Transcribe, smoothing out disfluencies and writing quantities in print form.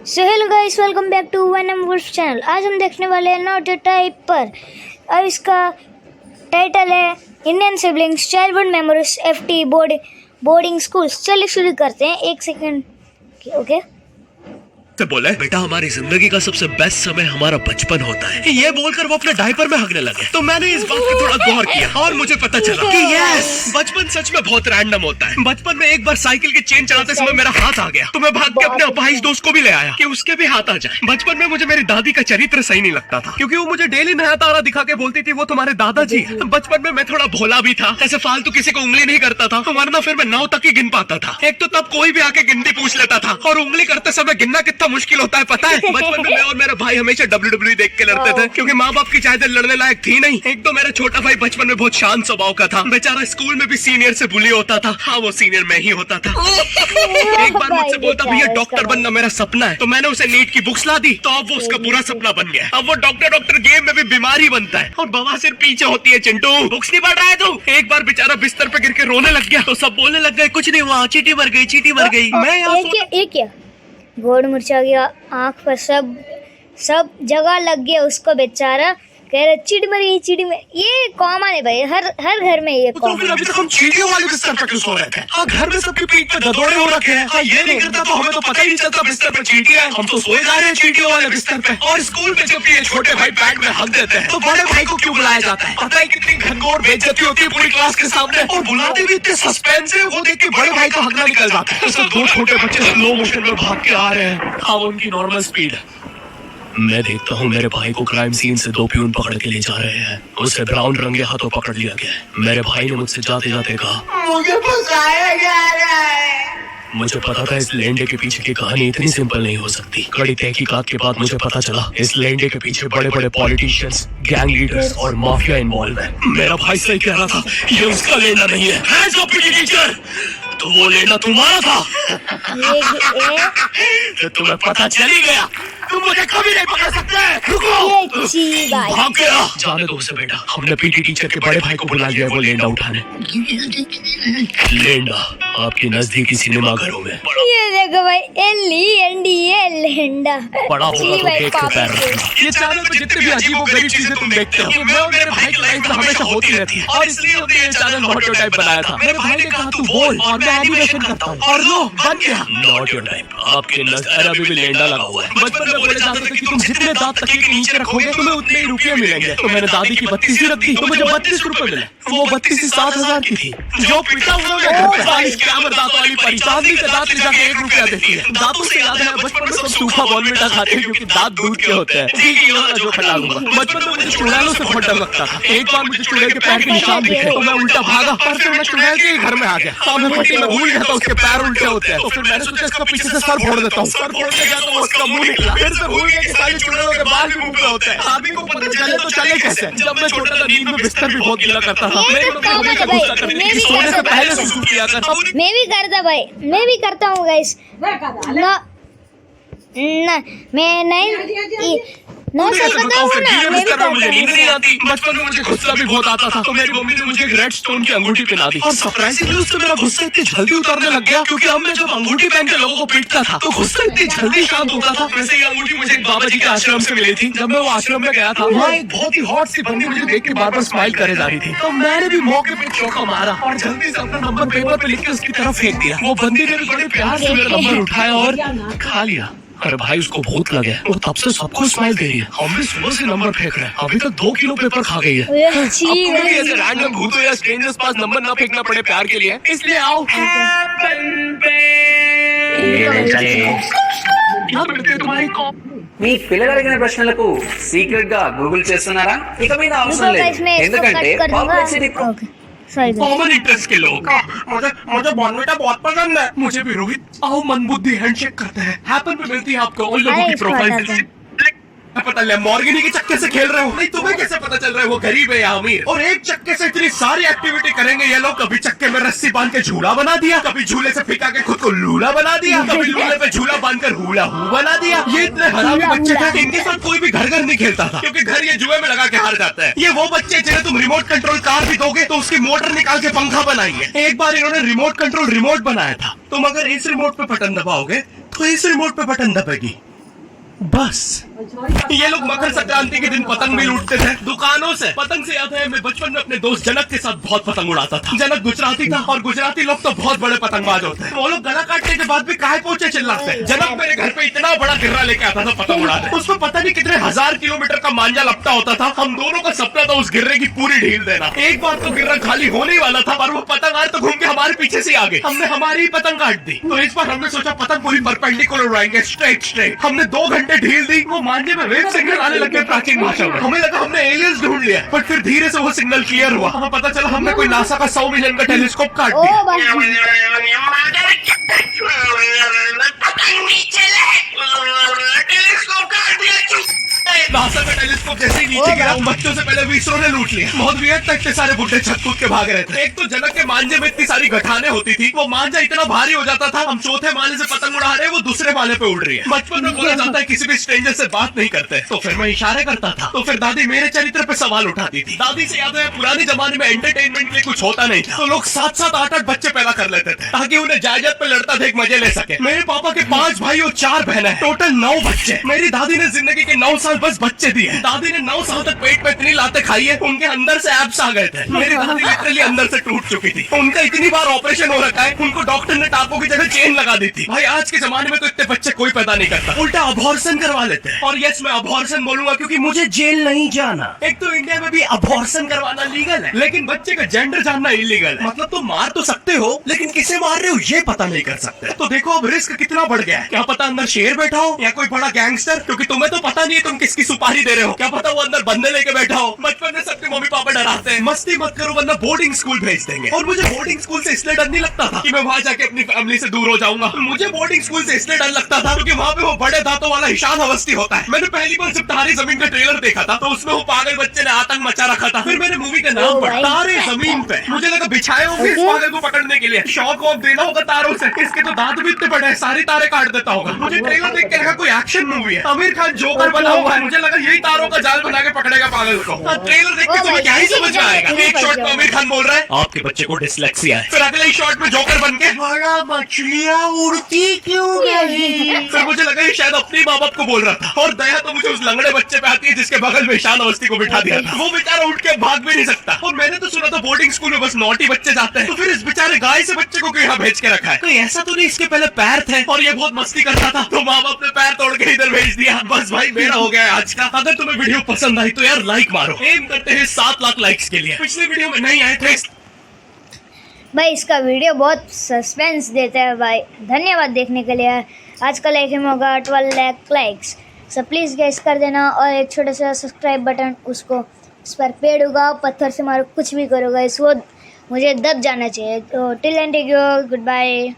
So hello guys, welcome back to one M wolf channel. आज हम देखने वाले हैं नॉट अ टाइप पर। अब इसका टाइटल है Indian siblings childhood memories FT boarding schools. चलिए शुरू करते हैं। एक सेकंड। ओके से बोला है, बेटा हमारी जिंदगी का सबसे बेस्ट समय हमारा बचपन होता है। ये बोलकर वो अपने डायपर में हगने लगे। तो मैंने इस बात पे थोड़ा गौर किया और मुझे पता चला कि यस, बचपन सच में बहुत रैंडम होता है। बचपन में एक बार साइकिल की चेन चलाते समय मेरा हाथ आ गया, तो मैं भाग के अपने अपाहिज दोस्त को भी ले आया कि उसके भी हाथ आ जाए। बचपन में मुझे मेरी दादी का चरित्र सही नहीं लगता था, क्योंकि वो मुझे डेली नया तारा दिखा के बोलती थी वो तुम्हारे दादाजी। बचपन में मैं थोड़ा भोला भी था, ऐसे फालतू किसी को उंगली नहीं करता था, वरना फिर मैं 9 तक ही गिन पाता था। एक तो तब कोई भी आके गिनती पूछ लेता था, और उंगली करते समय गिनना कितना मुश्किल होता है पता है। बचपन में मैं और मेरा भाई हमेशा WWE देख के लड़ते थे, क्योंकि माँ बाप की चाहते लड़ने लायक थी नहीं। एक तो मेरा छोटा भाई बचपन में बहुत शांत स्वभाव का था, बेचारा स्कूल में भी सीनियर से बुली होता था। हाँ, वो सीनियर मैं ही होता था। एक बार मुझसे बोलता, भैया डॉक्टर बनना मेरा सपना है। तो मैंने उसे नीट की बुक्स ला दी, तो अब वो उसका पूरा सपना बन गया। अब वो डॉक्टर गेम में भी बीमार ही बनता है, और बवासीर पीछे होती है। चिंटू, बुक्स नहीं पढ़ रहा है तू? एक बार बेचारा बिस्तर पे गिर के रोने लग गया, तो सब बोलने लग गए कुछ नहीं हुआ, चींटी मर गई। मैं एक गोड़ मुरझा गया, आंख पर सब जगह लग गया उसको। बेचारा कह रहे चींटी मर गई। ये कॉमन है भाई, हर घर में ये तो फिर अभी तक हम चींटियों वाले बिस्तर पर क्यों सो रहे थे? हाँ, घर में सबकी पीठ पे ददोड़े हो रखे हैं। हाँ, ये नहीं करता तो हमें तो पता ही नहीं चलता बिस्तर पे चींटियां हैं। हम तो सोए जा रहे हैं चींटियों वाले बिस्तर पे। और स्कूल में जब ये छोटे भाई पैड में हक देते हैं, तो बड़े भाई को क्यों बुलाया जाता है? पता है कितनी घनघोर बेइज्जती होती है पूरी क्लास के सामने, और बुलाते भी इतने सस्पेंस है। वो देख के बड़े भाई का हगना निकल जाता है। तो 2 छोटे बच्चे स्लो मोशन में भाग के आ रहे हैं। हाँ, उनकी नॉर्मल स्पीड। मैं देखता हूँ मेरे भाई को क्राइम सीन से 2 प्यून पकड़ के ले जा रहे हैं। उसे ब्राउन रंगे हाथों पकड़ लिया गया है। मेरे भाई ने मुझसे जाते जाते कहा, मुझे फंसाया जा रहा है। मुझे पता था इस लेंडे के पीछे की कहानी इतनी सिंपल नहीं हो सकती। कड़ी तहकीकात के बाद मुझे पता चला इस लेंडे के पीछे बड़े बड़े पॉलिटिशियंस, गैंग लीडर्स और माफिया इन्वॉल्व है। मेरा भाई सही कह रहा था, ये उसका लेंडा नहीं है। हैंड्स अप पीटी टीचर, तो वो लेंडा तुम्हारा था। तो तुम्हें पता चल ही गया, तुम मुझे कभी नहीं पकड़ सकते। रुको, भाग गया। जाने दो उसे बेटा, हमने पीटी टीचर के बड़े भाई को बुला लिया वो लेंडा उठाने। लेंडा आपके नजदीकी सिनेमा घरों में। ये देखो भाई, लेंडा बड़ा होगा तो देख के पैर रखना। ये चैनल पे जितने भी अजीब और गरीब चीजें तुम देखते हो, मैं और मेरे भाई की लाइफ में हमेशा होती रहती है, और इसलिए हमने ये चैनल नॉट योर टाइप बनाया था। मेरे भाई ने कहा तू बोल और मैं एनिमेशन करता हूँ, और लो बन गया नॉट योर टाइप। आपके नजर अभी भी लेंडा लगा हुआ है। बचपन में बोले जाते थे कि तुम जितने दांत तकिए के नीचे रखोगे तुम्हें उतने ही रुपये मिलेंगे। तो मैंने दादी की 32 ही रख दी, तो मुझे 32 रुपए मिले। वो 32 ही 7,000 की थी। जो पिता उन्होंने दांतों वाली परी चांदी के दांत ले जाके 1 रुपया देती है। दांतों से याद है बचपन में सब सूखा बॉर्नविटा खाते हैं, क्योंकि दांत दूध के होते हैं। जो खटा लूंगा। बचपन में मुझे चुड़ैलों से बहुत डर लगता था। एक बार मुझे चुड़ैल के पैर के निशान दिखे, तो मैं उल्टा भागा, पर फिर मैं चुड़ैल के घर में आ गया। मैं पट्टी में भूल गया था उसके पैर उल्टे होते हैं। तो फिर मैंने सोचा इसका पीछे से सर फोड़ देता हूँ। सर फोड़ने गया तो उसका मुंह निकला। फिर से भूल गया कि सारी चुड़ैलों के बाल भी मुंह पे होते हैं। आदमी को पता चले तो चले कैसे? जब मैं छोटा था नींद में बिस्तर भी बहुत गिला करता था। मेरी मम्मी हमेशा गुस्सा करती थी कि सोने से पहले सुसु किया कर। मैं भी करता भाई, मैं भी करता हूँ गाइस। ना मैं नहीं सही करता हूँ ना, मैं भी करता हूँ। मुझे नींद नहीं आती। बचपन में मुझे गुस्सा भी बहुत आता था, तो मेरी मम्मी ने मुझे रेड स्टोन की अंगूठी पहना दी, और सरप्राइजिंगली उससे मेरा गुस्सा इतनी जल्दी उतरने लग गया, क्योंकि अब मैं जब अंगूठी पहन के लोगों को पीटता था तो गुस्सा इतनी जल्दी शांत होता था। वैसे ये अंगूठी मुझे एक बाबा जी के आश्रम से मिली थी। जब मैं वो आश्रम में गया था, वहाँ एक बहुत ही हॉट सी बंदी मुझे देख के बार-बार स्माइल करे जा रही थी, तो मैंने भी मौके पे चौका मारा और जल्दी से अपना नंबर पेपर पे लिख के उसकी तरफ फेंक दिया। वो बंदी ने भी बड़े प्यार से मेरा नंबर उठाया और खा लिया। अरे भाई, उसको भूत लगे, वो तब से सबको स्माइल दे रही है। हम भी सुबह से नंबर फेंक रहे हैं, अभी तक 2 किलो पेपर खा गई है। अब तुम्हें भी ऐसे रैंडम भूतों या स्ट्रेंजर्स पास नंबर ना फेंकना पड़े प्यार के लिए, इसलिए आओ। మీ పిల్లలు అడిగిన ప్రశ్నలకు సీక్రెట్ గా గూగుల్ చేస్తున్నారా? ఇక మీద అవసరం లేదు, ఎందుకంటే కాంప్లెక్సిటీ कॉमन इंटरेस्ट के लोग। मुझे बॉर्नविटा बहुत पसंद है। मुझे भी रोहित। आओ मन बुद्धि हैंडशेक करते हैं। हैपन पे मिलती है आपको उन लोगों की प्रोफाइल। पता लैम्बोर्गिनी के चक्के से खेल रहे हो? नहीं, तुम्हें कैसे पता चल रहा है वो गरीब है या अमीर? और एक चक्के से इतनी सारी एक्टिविटी करेंगे ये लोग। कभी चक्के में रस्सी बांध के झूला बना दिया, कभी झूले से फिका के खुद को लूला बना दिया, कभी लूले पे झूला बांध कर हुला हू बना दिया। ये इतने हरामी बच्चे थे, इनके साथ कोई भी घर नहीं खेलता था, क्योंकि घर ये जुए में लगा के हार जाता है। ये वो बच्चे जिन्हें तुम रिमोट कंट्रोल कार भी दोगे तो उसकी मोटर निकाल के पंखा बनाएंगे। एक बार इन्होंने रिमोट कंट्रोल रिमोट बनाया था। तुम अगर इस रिमोट पे बटन दबाओगे तो इस रिमोट पे बटन दबेगी, बस ये लोग मकर संक्रांति के दिन पतंग भी लूटते थे दुकानों से। पतंग से याद है मैं बचपन में अपने दोस्त जनक के साथ बहुत पतंग उड़ाता था। जनक गुजराती था और गुजराती लोग तो बहुत बड़े पतंगबाज होते हैं। वो लोग गला काटने के बाद भी काहे पोचे चिल्लाते हैं। जनक मेरे घर पे इतना बड़ा गिर्रा लेके आता था पतंग उड़ाने। उसमें पता नहीं कितने 1000 किलोमीटर का मांझा लपटा होता था। हम दोनों का सपना था उस गिर्रे की पूरी ढील देना। एक बार तो गिर्रा खाली होने वाला था पर वो पतंग आए तो घूम के हमारे पीछे से आ गई। हमने हमारी ही पतंग काट दी। तो इस बार हमने सोचा पतंग पूरी परपेंडिकुलर उड़ाएंगे, स्ट्रेट। हमने 2 घंटे ढील दी। वो मांझे में वेव सिग्नल आने लगे प्राचीन भाषा में। हमें लगा हमने एलियंस ढूंढ लिया पर फिर धीरे से वो सिग्नल क्लियर हुआ। हमें पता चला हमने कोई नासा का 100 मिलियन का टेलीस्कोप काट ओ दिया। भाई नासा का टेलीस्कोप जैसे ही नीचे गिरा बच्चों से पहले विसरो ने लूट लिया। बहुत वियर्ड तक के सारे बुड्ढे छत कूद के भाग रहे थे। एक तो जनक के मांझे में इतनी सारी गठाने होती थी। वो मांझा इतना भारी हो जाता था हम चौथे माले से पतंग उड़ा रहे हैं वो दूसरे माले पे उड़ रही है। बचपन में बोला जाता है किसी भी स्ट्रेंजर से बात नहीं करते। तो फिर मैं इशारे करता था तो फिर दादी मेरे चरित्र पे सवाल उठाती थी। दादी से याद है पुराने जमाने में एंटरटेनमेंट के लिए कुछ होता नहीं था तो लोग 7-7 8-8 बच्चे पैदा कर लेते थे ताकि उन्हें जायदाद पे लड़ता देख मजे ले सके। मेरे पापा के 5 भाई और 4 बहनें, टोटल 9 बच्चे। मेरी दादी ने जिंदगी के 9 साल बस बच्चे दिए। दादी ने 9 साल तक पेट में इतनी लाते खाई है उनके अंदर से एब्स आ गए थे। मेरी दादी लिटरली अंदर से टूट चुकी थी। उनका इतनी बार ऑपरेशन हो रखा है उनको डॉक्टर ने टापों की जगह चेन लगा दी थी। भाई आज के जमाने में तो इतने बच्चे कोई पैदा नहीं करता, उल्टा अबॉर्शन करवा लेते हैं। और यस मैं अबॉर्शन बोलूंगा क्योंकि मुझे जेल नहीं जाना। एक तो इंडिया में भी अबॉर्शन करवाना लीगल है लेकिन बच्चे का जेंडर जानना इलीगल है। मतलब तुम मार तो सकते हो लेकिन किसे मार रहे हो ये पता नहीं कर सकते। तो देखो अब रिस्क कितना बढ़ गया है। क्या पता अंदर शेर बैठा हो या कोई बड़ा गैंगस्टर, क्योंकि तुम्हें तो पता नहीं है तुम किसकी सुपारी दे रहे हो। क्या पता वो अंदर बंदे लेके बैठा हो। बचपन में सबके मम्मी पापा डराते हैं मस्ती मत करो वरना बोर्डिंग स्कूल भेज देंगे। और मुझे बोर्डिंग स्कूल से इसलिए डर नहीं लगता था कि मैं वहां जाके अपनी फैमिली से दूर हो जाऊंगा। मुझे बोर्डिंग स्कूल से इसलिए डर लगता था क्योंकि वहां पे वो बड़े दांतों वाला ईशान अवस्थी होता है। मैंने पहली बार जब तारे जमीन का ट्रेलर देखा था तो उसमें वो पागल बच्चे ने आतंक मचा रखा था। फिर मैंने मूवी का नाम पढ़ा तारे जमीन पे। मुझे लगा बिछाए होंगे इस पागल को पकड़ने के लिए। शॉक ऑफ देना होगा तारों से। इसके तो दांत भी इतने बड़े हैं सारी तारे काट देता होगा। मुझे ट्रेलर देख के लगा कोई एक्शन मूवी है। आमिर खान जोकर बना हुआ है। मुझे लगा यही तारों का जाल बना के पकड़ेगा पागल को। ट्रेलर देख के तुम्हें क्या ही समझ में आएगा। एक शॉट में आमिर खान बोल रहा है आपके बच्चे को डिसलेक्सिया है। फिर अगले शॉट में जोकर बन के बड़ा मछलियां उड़ती क्यों नहीं। फिर मुझे लगा ये शायद अपने माँ बाप को बोल रहा था। और दया तो मुझे उस लंगड़े बच्चे पे आती है जिसके बगल में ईशान अवस्थी को बिठा दिया था। वो बेचारा उठ के भाग भी नहीं सकता। और मैंने तो सुना था बोर्डिंग स्कूल में बस नॉटी बच्चे जाते हैं। तो फिर इस बेचारे गाय से बच्चे को यहाँ भेज के रखा है। कोई ऐसा तो नहीं इसके पहले पैर थे और ये बहुत मस्ती करता था तो माँ बाप ने पैर तोड़ के इधर भेज दिया। बस भाई मेरा हो गया आज का। अगर तुम्हें वीडियो पसंद आई तो यार लाइक मारो। एम करते हैं 7 लाख लाइक्स के लिए। पिछले वीडियो में नहीं आए थे भाई इसका वीडियो बहुत सस्पेंस देता है भाई। धन्यवाद देखने के लिए। आज का लाइक होगा 12 lakh likes. So please gas कर देना और एक छोटा सा सब्सक्राइब बटन उसको इस पर पेड़ उगाओ पत्थर से मारो कुछ भी करोगा इस वो मुझे दब जाना चाहिए। तो टिल एंड गुड बाय।